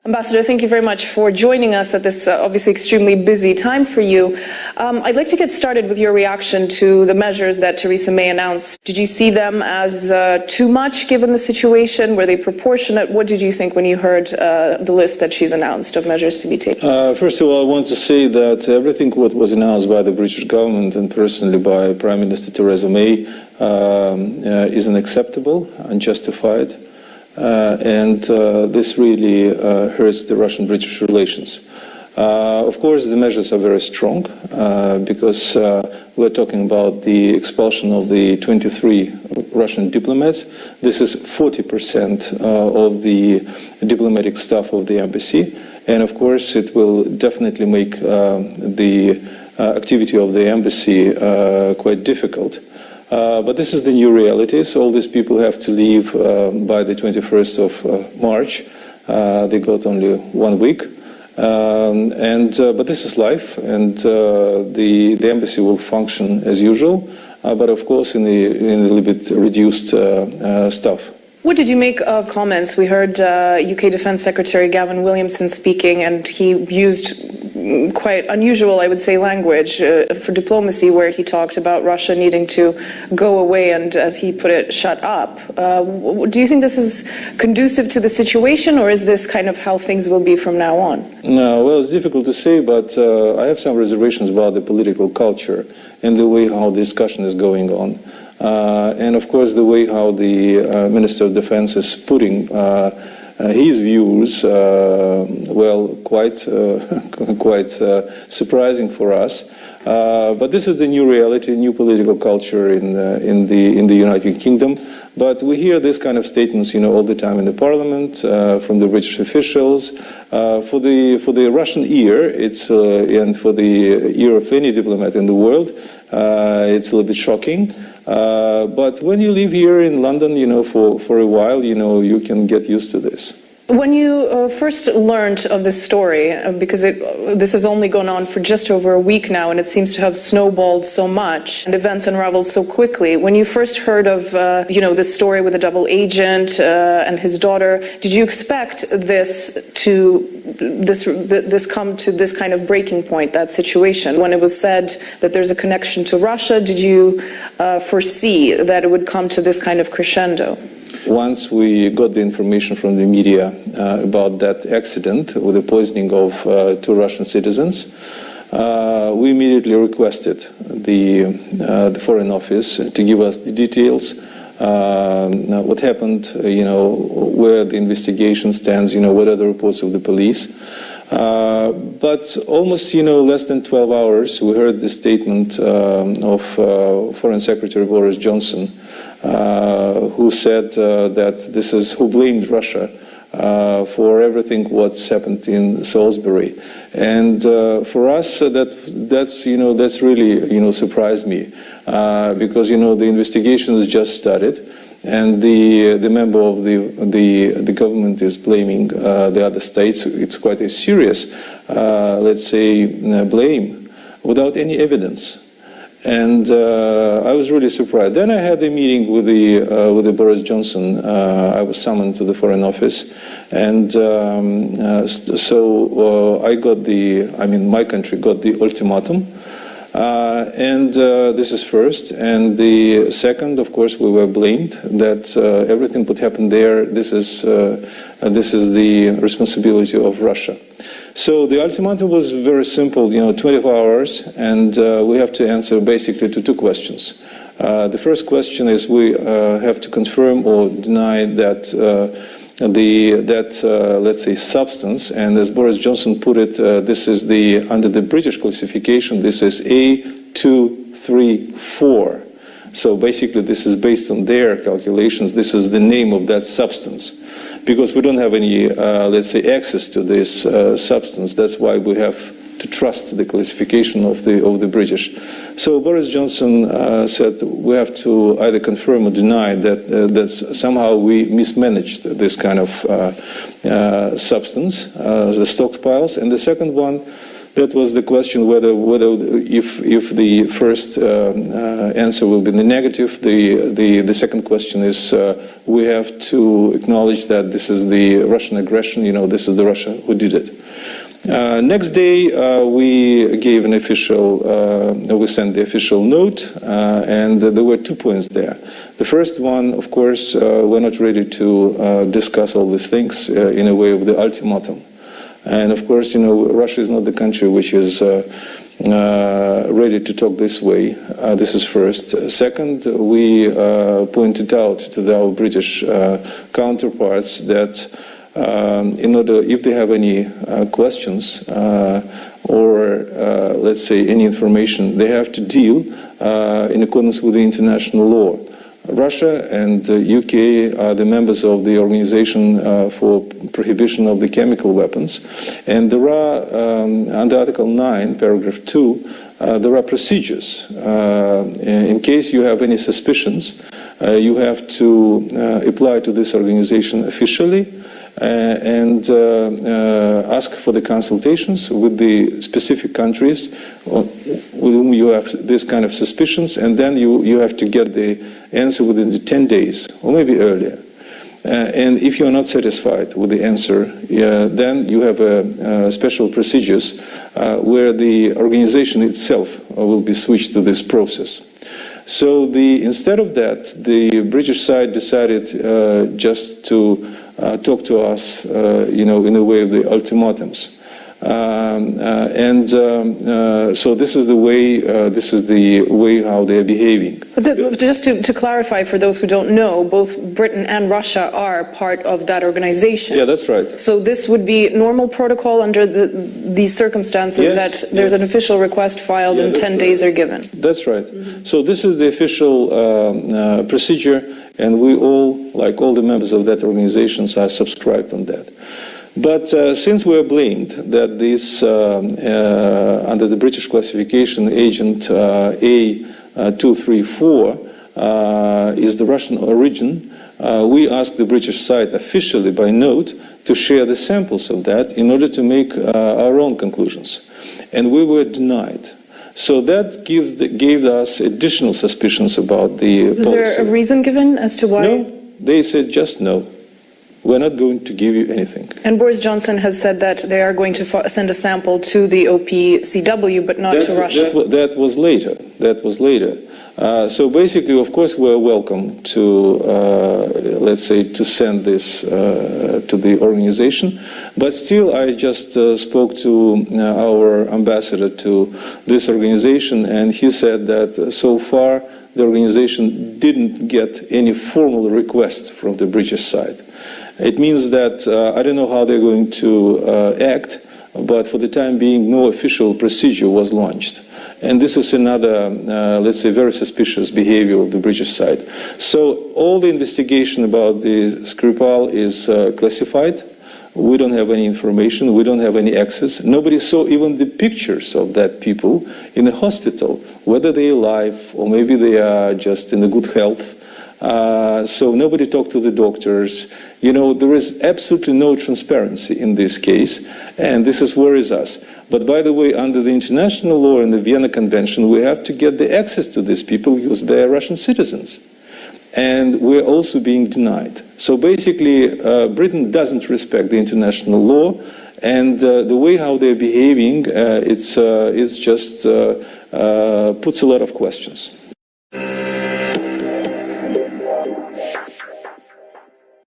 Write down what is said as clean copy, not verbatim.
Ambassador, thank you very much for joining us at this obviously extremely busy time for you. I'd like to get started with your reaction to the measures that Theresa May announced. Did you see them as too much given the situation? Were they proportionate? What did you think when you heard the list that she's announced of measures to be taken? First of all, I want to say that everything what was announced by the British government and personally by Prime Minister Theresa May is unacceptable, unjustified. And this really hurts the Russian-British relations. Of course, the measures are very strong because we're talking about the expulsion of the 23 Russian diplomats. This is 40% of the diplomatic staff of the embassy. And of course, it will definitely make the activity of the embassy quite difficult. But this is the new reality, so all these people have to leave by the 21st of March. They got only 1 week. But this is life, and the embassy will function as usual, but of course in a little bit reduced staff. What did you make of comments? We heard UK Defence Secretary Gavin Williamson speaking, and he used quite unusual, I would say, language for diplomacy, where he talked about Russia needing to go away and, as he put it, shut up. Do you think this is conducive to the situation, or is this kind of how things will be from now on? No, well, it's difficult to say, but I have some reservations about the political culture and the way how the discussion is going on. And of course the way how the Minister of Defense is putting his views, well, quite surprising for us. But this is the new reality, new political culture in the United Kingdom. But we hear this kind of statements, all the time in the Parliament from the British officials. For the Russian ear, it's and for the ear of any diplomat in the world, it's a little bit shocking. But when you live here in London, for a while, you can get used to this. When you first learned of this story, because this has only gone on for just over a week now, and it seems to have snowballed so much, and events unraveled so quickly. When you first heard of, this story with a double agent and his daughter, did you expect this come to this kind of breaking point, that situation? When it was said that there's a connection to Russia, did you foresee that it would come to this kind of crescendo? Once we got the information from the media about that accident with the poisoning of 2 Russian citizens, we immediately requested the Foreign Office to give us the details, what happened, where the investigation stands, what are the reports of the police. But almost, less than 12 hours, we heard the statement of Foreign Secretary Boris Johnson, who said who blamed Russia for everything what's happened in Salisbury. And for us, that's really, surprised me, because, the investigations just started. And the member of the government is blaming the other states. It's quite a serious, let's say, blame without any evidence. And I was really surprised. Then I had a meeting with the Boris Johnson. I was summoned to the Foreign Office, and so I got my country got the ultimatum. And this is first. And the second, of course, we were blamed that everything what happened there, this is the responsibility of Russia. So the ultimatum was very simple, 24 hours, and we have to answer basically to 2 questions. The first question is we have to confirm or deny that let's say, substance, and as Boris Johnson put it, this is under the British classification, this is A234. So basically this is based on their calculations, this is the name of that substance. Because we don't have any, let's say, access to this substance, that's why we have to trust the classification of the British. So Boris Johnson said we have to either confirm or deny that somehow we mismanaged this kind of substance, the stockpiles. And the second one, That was the question, whether if the first answer will be the negative. The second question is we have to acknowledge that this is the Russian aggression. This is the Russia who did it. Next day, we gave an official, we sent the official note, and there were 2 points there. The first one, of course, we're not ready to discuss all these things in a way of the ultimatum. And of course, Russia is not the country which is ready to talk this way. This is first. Second, we pointed out to our British counterparts that if they have any questions or, let's say, any information, they have to deal in accordance with the international law. Russia and the UK are the members of the Organization for Prohibition of the Chemical Weapons, and there are, under Article 9, Paragraph 2, there are procedures. In case you have any suspicions, you have to apply to this organization officially and ask for the consultations with the specific countries with whom you have this kind of suspicions, and then you have to get the answer within the 10 days, or maybe earlier. And if you are not satisfied with the answer, then you have special procedures where the organization itself will be switched to this process. So instead of that, the British side decided just to talk to us, in a way of the ultimatums. So this is the way how they are behaving. But just to clarify, for those who don't know, both Britain and Russia are part of that organization. Yeah, that's right. So this would be normal protocol under these circumstances, yes, that there's an official request filed and 10 days are given. That's right. Mm-hmm. So this is the official procedure, and we all, like all the members of that organization, are subscribed on that. But since we are blamed that this, under the British classification, Agent A234 is the Russian origin, we asked the British side officially by note to share the samples of that in order to make our own conclusions. And we were denied. So that gave us additional suspicions about the policy. Was there a reason given as to why? No, they said just no. We're not going to give you anything. And Boris Johnson has said that they are going to send a sample to the OPCW, but not to Russia. That was later. That was later. So basically, of course, we're welcome to, let's say, to send this to the organization. But still, I just spoke to our ambassador to this organization, and he said that so far the organization didn't get any formal request from the British side. It means that I don't know how they're going to act, but for the time being, no official procedure was launched. And this is another, let's say, very suspicious behavior of the British side. So all the investigation about the Skripal is classified. We don't have any information. We don't have any access. Nobody saw even the pictures of that people in the hospital, whether they're alive or maybe they are just in a good health. So nobody talked to the doctors. There is absolutely no transparency in this case, and this worries us. But by the way, under the international law and the Vienna Convention, we have to get the access to these people because they are Russian citizens. And we're also being denied. So basically, Britain doesn't respect the international law, and the way how they're behaving, it's just puts a lot of questions.